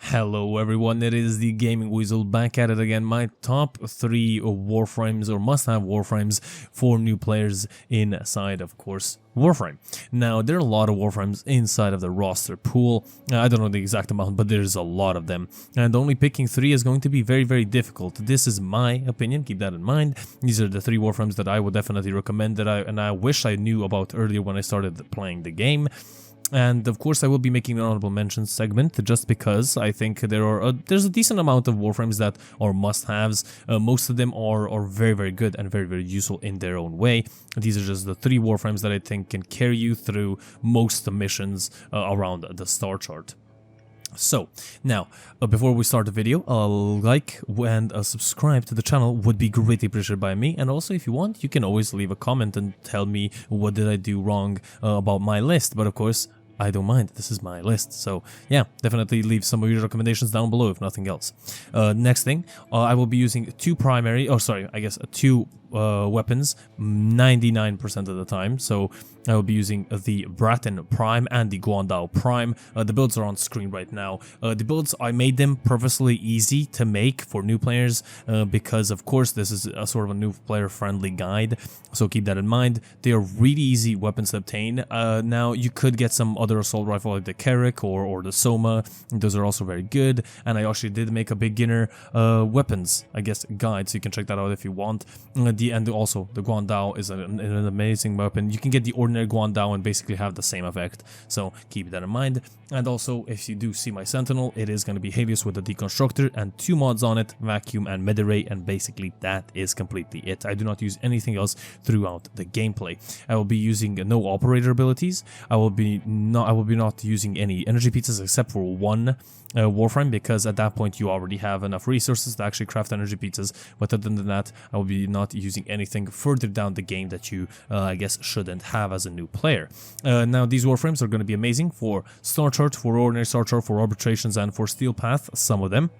Hello everyone, it is the Gaming Weasel back at it again. My top 3 Warframes or must-have Warframes for new players inside, of course, Warframe. Now, there are a lot of Warframes inside of the roster pool. I don't know the exact amount, but there's a lot of them. And only picking 3 is going to be very, very difficult. This is my opinion, keep that in mind. These are the 3 Warframes that I would definitely recommend that I wish I knew about earlier when I started playing the game. And of course I will be making an honorable mentions segment just because I think there's a decent amount of Warframes that are must-haves. Most of them are very, very good and very, very useful in their own way. These are just the 3 Warframes that I think can carry you through most missions around the star chart. So, now, before we start the video, a like and a subscribe to the channel would be greatly appreciated by me. And also, if you want, you can always leave a comment and tell me what did I do wrong about my list. But of course, I don't mind, this is my list, so yeah, definitely leave some of your recommendations down below if nothing else. Next thing, I will be using 2 weapons 99% of the time, so I will be using the Bratten Prime and the Guandao Prime. The builds are on screen right now. The builds, I made them purposely easy to make for new players because of course this is a sort of a new player friendly guide, so keep that in mind. They are really easy weapons to obtain. Now you could get some other assault rifle like the Carrick or the Soma. Those are also very good, and I actually did make a beginner weapons, I guess, guide, so you can check that out if you want. And also the Guandao is an amazing weapon. You can get the ordinary Guandao and basically have the same effect, so keep that in mind. And also, if you do see my Sentinel, it is going to be Helios with the Deconstructor and 2 mods on it, Vacuum and Mediray, and basically that is completely it. I do not use anything else throughout the gameplay. I will be using no operator abilities. I will be not using any energy pizzas except for 1 Warframe, because at that point you already have enough resources to actually craft energy pizzas. But other than that, I will be not using anything further down the game that you I guess shouldn't have as a new player. Now these Warframes are going to be amazing for Star Chart, for Ordinary Star Chart, for Arbitrations, and for Steel Path, some of them.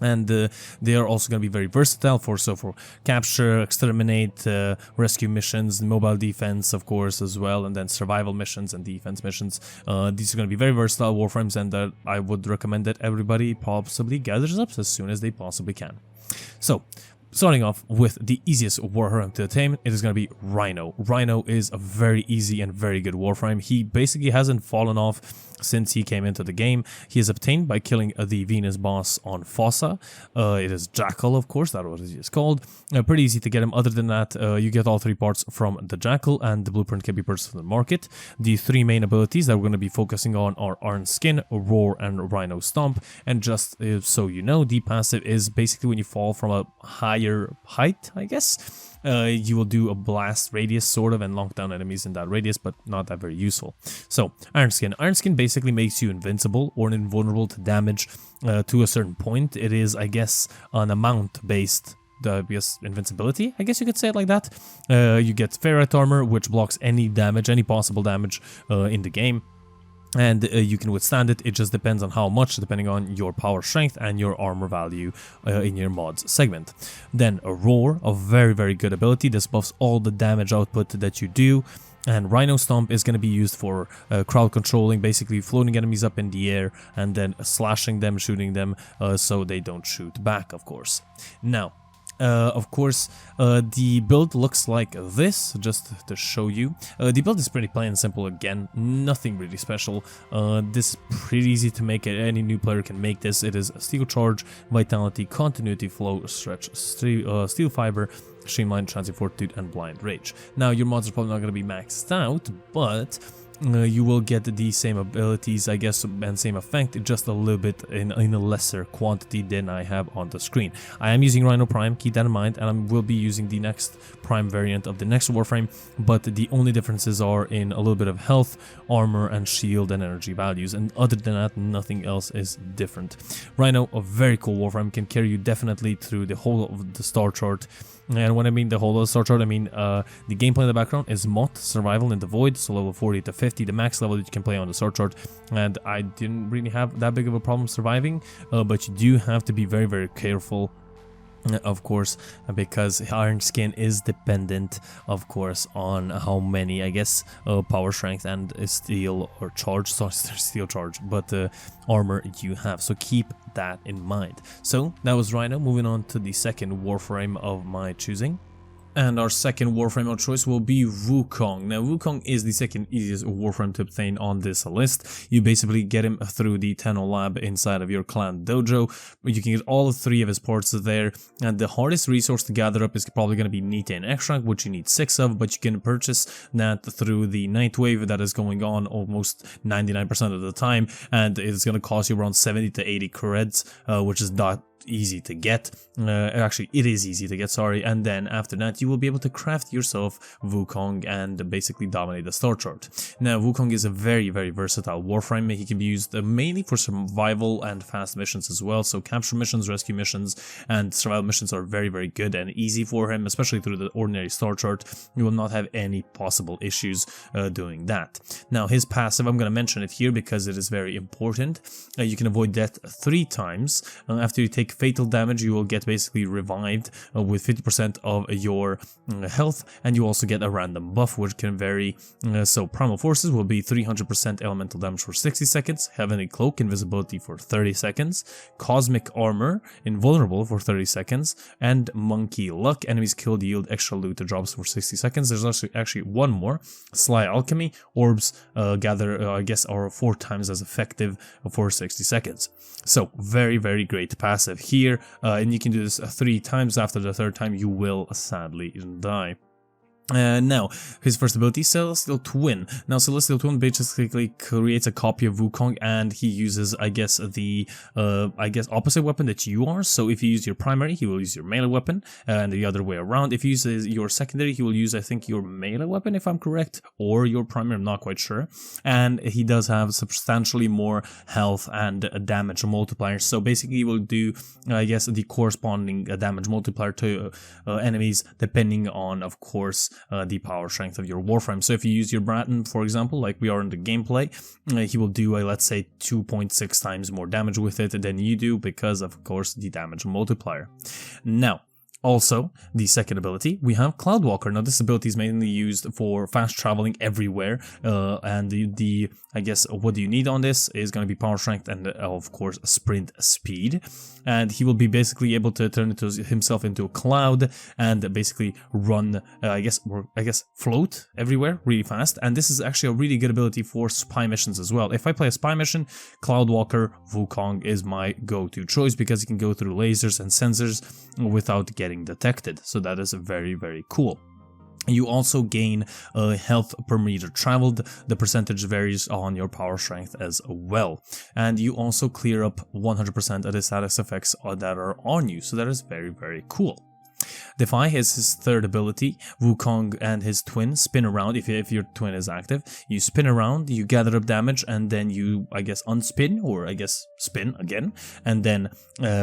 And they are also going to be very versatile for capture, exterminate, rescue missions, mobile defense, of course, as well, and then survival missions and defense missions. These are going to be very versatile Warframes, and I would recommend that everybody possibly gathers up as soon as they possibly can. So, starting off with the easiest Warframe to attain, it is going to be Rhino. Rhino is a very easy and very good Warframe. He basically hasn't fallen off since he came into the game. He is obtained by killing the Venus boss on Fossa. It is Jackal, of course, that's what it is called. Pretty easy to get him. Other than that, you get all 3 parts from the Jackal, and the blueprint can be purchased from the market. The 3 main abilities that we're going to be focusing on are Iron Skin, Roar, and Rhino Stomp. And just so you know, the passive is basically when you fall from a higher height, I guess. You will do a blast radius sort of and knock down enemies in that radius, but not that very useful. So Iron Skin basically makes you invincible or invulnerable to damage to a certain point. It is, I guess, an amount based invincibility, I guess you could say it like that. You get ferrite armor, which blocks any damage, any possible damage in the game. And you can withstand it. It just depends on how much, depending on your power strength and your armor value in your mods segment. Then a Roar, a very, very good ability. This buffs all the damage output that you do. And Rhino Stomp is going to be used for crowd controlling, basically floating enemies up in the air and then slashing them, shooting them so they don't shoot back, of course. Now, of course, the build looks like this, just to show you. The build is pretty plain and simple again, nothing really special. This is pretty easy to make, any new player can make this. It is Steel Charge, Vitality, Continuity, Flow, Stretch, Steel Fiber, Streamline, Transient Fortitude, and Blind Rage. Now, your mods are probably not going to be maxed out, but you will get the same abilities, I guess, and same effect, just a little bit in a lesser quantity than I have on the screen. I am using Rhino Prime, keep that in mind, and I will be using the next Prime variant of the next Warframe, but the only differences are in a little bit of health, armor, and shield and energy values, and other than that, nothing else is different. Rhino, a very cool Warframe, can carry you definitely through the whole of the star chart. And when I mean the whole of the star chart, I mean the gameplay in the background is Moth, Survival in the Void, so level 40 to 50, the max level that you can play on the star chart, and I didn't really have that big of a problem surviving, but you do have to be very, very careful Of course, because Iron Skin is dependent, of course, on how many, I guess, power strength and steel or charge, sorry, steel charge, but armor you have. So keep that in mind. So that was Rhino. Moving on to the second Warframe of my choosing. And our second Warframe of choice will be Wukong. Now, Wukong is the second easiest Warframe to obtain on this list. You basically get him through the Tenno Lab inside of your clan dojo. You can get all three of his parts there. And the hardest resource to gather up is probably going to be Nita and Extract, which you need 6 of, but you can purchase that through the Night Wave that is going on almost 99% of the time. And it's going to cost you around 70 to 80 creds, which is not easy to get. Actually, it is easy to get, sorry. And then after that, you will be able to craft yourself Wukong and basically dominate the star chart. Now, Wukong is a very, very versatile Warframe. He can be used mainly for survival and fast missions as well. So capture missions, rescue missions, and survival missions are very, very good and easy for him, especially through the ordinary star chart. You will not have any possible issues doing that. Now, his passive, I'm going to mention it here because it is very important. You can avoid death 3 times. After you take fatal damage, you will get basically revived with 50% of your health, and you also get a random buff which can vary. So Primal Forces will be 300% elemental damage for 60 seconds, Heavenly Cloak invisibility for 30 seconds, Cosmic Armor invulnerable for 30 seconds, and Monkey Luck enemies killed yield extra loot drops for 60 seconds. There's actually one more, Sly Alchemy orbs gather I guess are 4 times as effective for 60 seconds. So very, very great passive here, and you can do this 3 times. After the 3rd time you will sadly die. Now, his first ability, Celestial Twin. Now, Celestial Twin basically creates a copy of Wukong, and he uses, I guess, the, opposite weapon that you are. So if you use your primary, he will use your melee weapon, and the other way around. If you use your secondary, he will use, I think, your melee weapon, if I'm correct, or your primary, I'm not quite sure. And he does have substantially more health and damage multiplier. So basically, he will do, I guess, the corresponding damage multiplier to enemies, depending on, of course, the power strength of your Warframe. So if you use your Bratton, for example, like we are in the gameplay, he will do, let's say, 2.6 times more damage with it than you do because, of course, the damage multiplier. Now, also, the second ability, we have Cloudwalker. Now, this ability is mainly used for fast traveling everywhere, and the I guess what you need on this is going to be power strength and, of course, sprint speed. And he will be basically able to turn himself into a cloud and basically run, I guess, float everywhere really fast. And this is actually a really good ability for spy missions as well. If I play a spy mission, Cloudwalker Wukong is my go-to choice because he can go through lasers and sensors without getting detected. So that is very, very cool. You also gain health per meter traveled. The percentage varies on your power strength as well. And you also clear up 100% of the status effects that are on you. So that is very, very cool. Defy is his third ability. Wukong and his twin spin around. If your twin is active, you spin around, you gather up damage, and then you, I guess, unspin, or I guess spin again, and then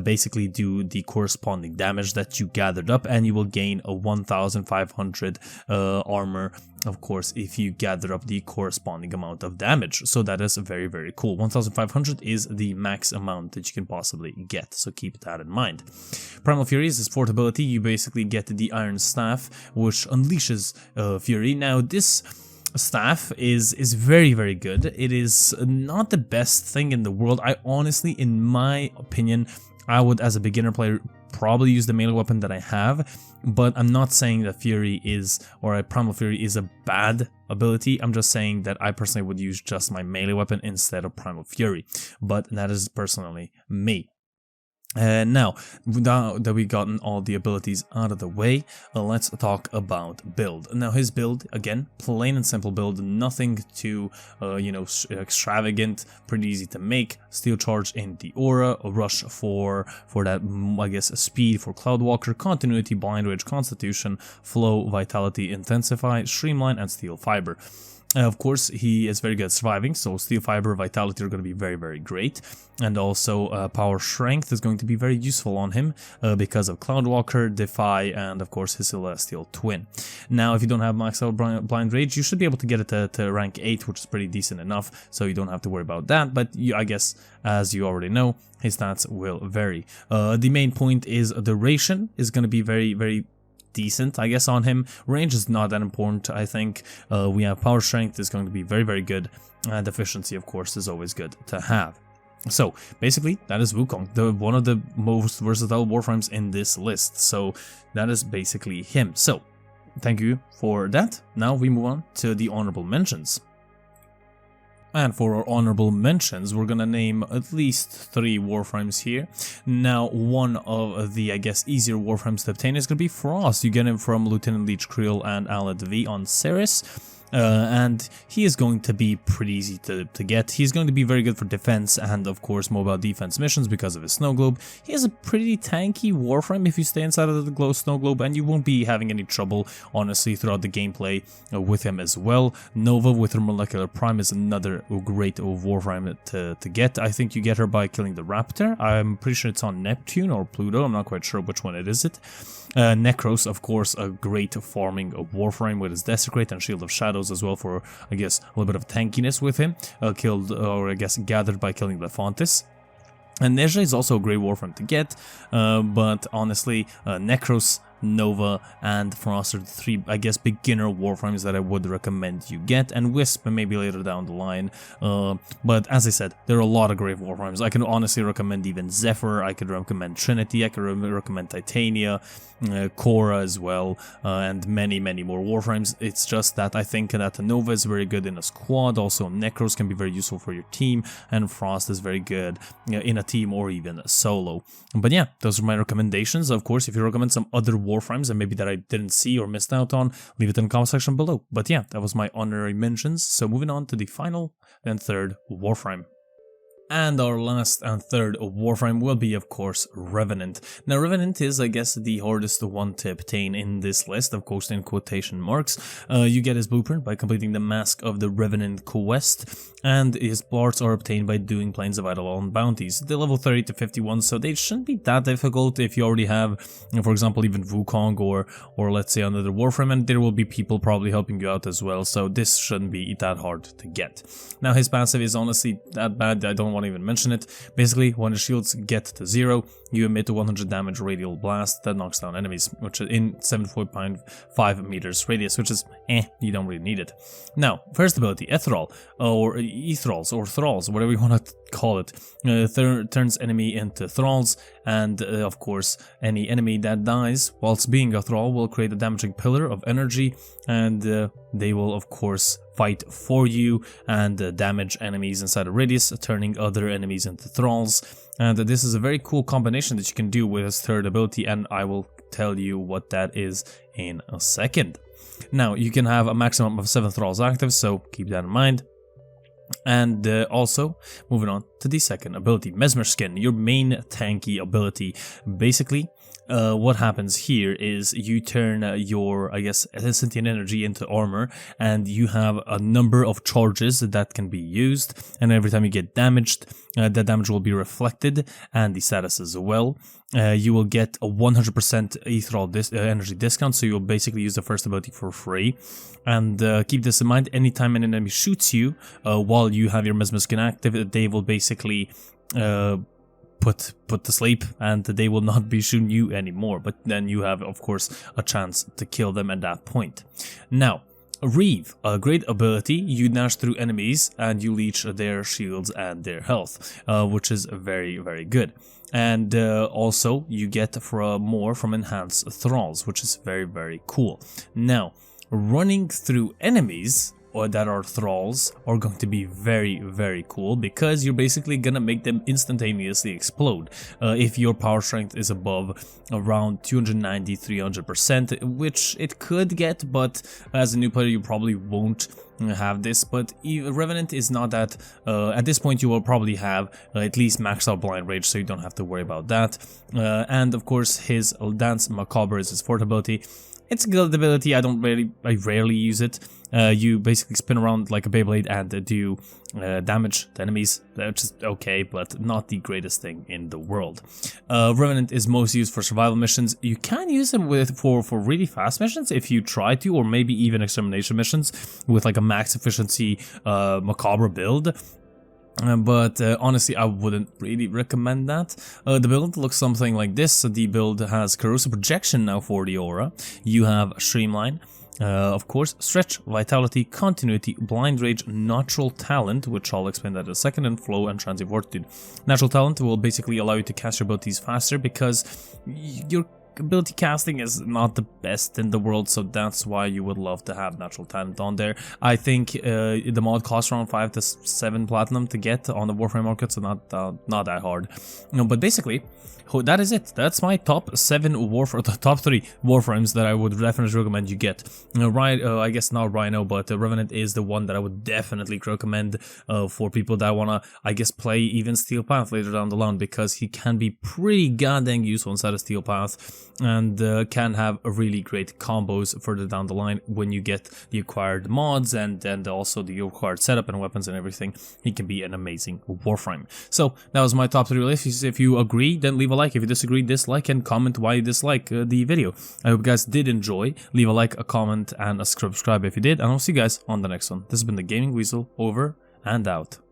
basically do the corresponding damage that you gathered up, and you will gain a 1500 armor, of course, if you gather up the corresponding amount of damage. So that is very, very cool. 1500 is the max amount that you can possibly get, so keep that in mind. Primal Fury is his fourth ability. You basically get the Iron Staff, which unleashes Fury. Now, this staff is very, very good. It is not the best thing in the world. I honestly, in my opinion, I would, as a beginner player, probably use the melee weapon that I have, but I'm not saying that Fury is, or Primal Fury is a bad ability. I'm just saying that I personally would use just my melee weapon instead of Primal Fury, but that is personally me. Now that we've gotten all the abilities out of the way, let's talk about build. Now, his build, again, plain and simple build, nothing too, extravagant, pretty easy to make. Steel Charge in the aura, a rush for that, I guess, speed for Cloudwalker, continuity, blind rage, constitution, flow, vitality, intensify, streamline, and steel fiber. Of course, he is very good at surviving, so Steel Fiber, Vitality are going to be very, very great. And also Power Strength is going to be very useful on him because of Cloudwalker, Defy, and of course his Celestial Twin. Now, if you don't have Max Out Blind Rage, you should be able to get it to rank 8, which is pretty decent enough, so you don't have to worry about that. But I guess, as you already know, his stats will vary. The main point is duration is going to be very, very decent, I guess, on him. Range is not that important, I think. We have Power Strength is going to be very, very good, and Efficiency, of course, is always good to have. So basically, that is Wukong, one of the most versatile Warframes in this list. So that is basically him. So thank you for that. Now we move on to the honorable mentions. And for our honorable mentions, we're gonna name at least 3 Warframes here. Now, one of the, I guess, easier Warframes to obtain is gonna be Frost. You get him from Lieutenant Leech Creel and Alad V on Ceres. And he is going to be pretty easy to get. He's going to be very good for defense and, of course, mobile defense missions because of his snow globe. He is a pretty tanky Warframe if you stay inside of the snow globe, and you won't be having any trouble, honestly, throughout the gameplay with him as well. Nova with her Molecular Prime is another great Warframe to get. I think you get her by killing the Raptor. I'm pretty sure it's on Neptune or Pluto. I'm not quite sure which one it is. Necros, of course, a great farming Warframe with his Desecrate and Shield of Shadows as well for, I guess, a little bit of tankiness with him. Killed, or I guess, gathered by killing Lefantis. And Nezha is also a great Warframe to get, but honestly, Necros, Nova, and Frost are the 3, I guess, beginner Warframes that I would recommend you get, and Wisp maybe later down the line. But as I said, there are a lot of great Warframes. I can honestly recommend even Zephyr, I could recommend Trinity, I could recommend Titania, Korra as well, and many, many more Warframes. It's just that I think that Nova is very good in a squad, also Necros can be very useful for your team, and Frost is very good in a team or even solo. But yeah, those are my recommendations. Of course, if you recommend some other Warframes and maybe that I didn't see or missed out on, leave it in the comment section below. But yeah, that was my honorary mentions. So moving on to the final and third Warframe. And our last and third Warframe will be, of course, Revenant. Now, Revenant is, I guess, the hardest one to obtain in this list, of course, in quotation marks. You get his blueprint by completing the Mask of the Revenant quest, and his parts are obtained by doing Plains of Eidolon bounties. They're level 30 to 51, so they shouldn't be that difficult if you already have, for example, even Wukong or let's say another Warframe, and there will be people probably helping you out as well, so this shouldn't be that hard to get. Now, his passive is honestly that bad, I don't want to even mention it. Basically, when the shields get to 0, you emit a 100 damage radial blast that knocks down enemies, which is in 7.5 meters radius, which is you don't really need it. Now, first ability, Etheral, or Ethrals, or Thralls, whatever you want to call it, turns enemy into Thralls, and of course, any enemy that dies whilst being a Thrall will create a damaging pillar of energy, and they will, of course, fight for you and damage enemies inside a radius, turning other enemies into Thralls. And this is a very cool combination that you can do with his third ability, and I will tell you what that is in a second. Now, you can have a maximum of 7 Thralls active, so keep that in mind. And also, moving on to the second ability, Mesmer Skin, your main tanky ability. Basically, what happens here is you turn your, I guess, sentient energy into armor, and you have a number of charges that can be used, and every time you get damaged, that damage will be reflected, and the status as well. You will get a 100% ethereal energy discount, so you'll basically use the first ability for free. And keep this in mind, anytime an enemy shoots you while you have your Mesmer Skin active, they will basically put to sleep, and they will not be shooting you anymore, but then you have, of course, a chance to kill them at that point. Now, Reeve, a great ability, you dash through enemies and you leech their shields and their health, which is very, very good. And also, you get more from Enhanced Thralls, which is very, very cool. Now, running through enemies that are Thralls are going to be very, very cool, because you're basically gonna make them instantaneously explode if your power strength is above around 290-300%, which it could get, but as a new player you probably won't have this. But Revenant is not that, at this point you will probably have at least maxed out blind rage, so you don't have to worry about that. And of course his Dance Macabre is his fourth ability. It's a good ability. I rarely use it. You basically spin around like a Beyblade and do damage to enemies, which is okay, but not the greatest thing in the world. Revenant is most used for survival missions. You can use it for really fast missions if you try to, or maybe even extermination missions with like a max efficiency macabre build. But honestly, I wouldn't really recommend that. The build looks something like this. The build has corrosive projection now for the aura. You have streamline, of course, stretch, vitality, continuity, blind rage, natural talent, which I'll explain that in a second, and flow and transient fortitude. Natural talent will basically allow you to cast your abilities faster because your ability casting is not the best in the world, so that's why you would love to have natural talent on there. I think the mod costs around 5 to 7 platinum to get on the Warframe market, so not that hard. But basically, that is it. That's my top 3 Warframes that I would definitely recommend you get. I guess not Rhino, but Revenant is the one that I would definitely recommend for people that wanna, I guess, play even Steel Path later down the line, because he can be pretty goddamn useful inside of Steel Path and can have a really great combos further down the line when you get the acquired mods and also the acquired setup and weapons and everything. He can be an amazing Warframe. So that was my top 3 lists. If you agree, then leave a like. If you disagree, dislike, and comment why you dislike the video. I hope you guys did enjoy. Leave a like, a comment, and a subscribe if you did, and I'll see you guys on the next one. This has been the Gaming Weasel, over and out.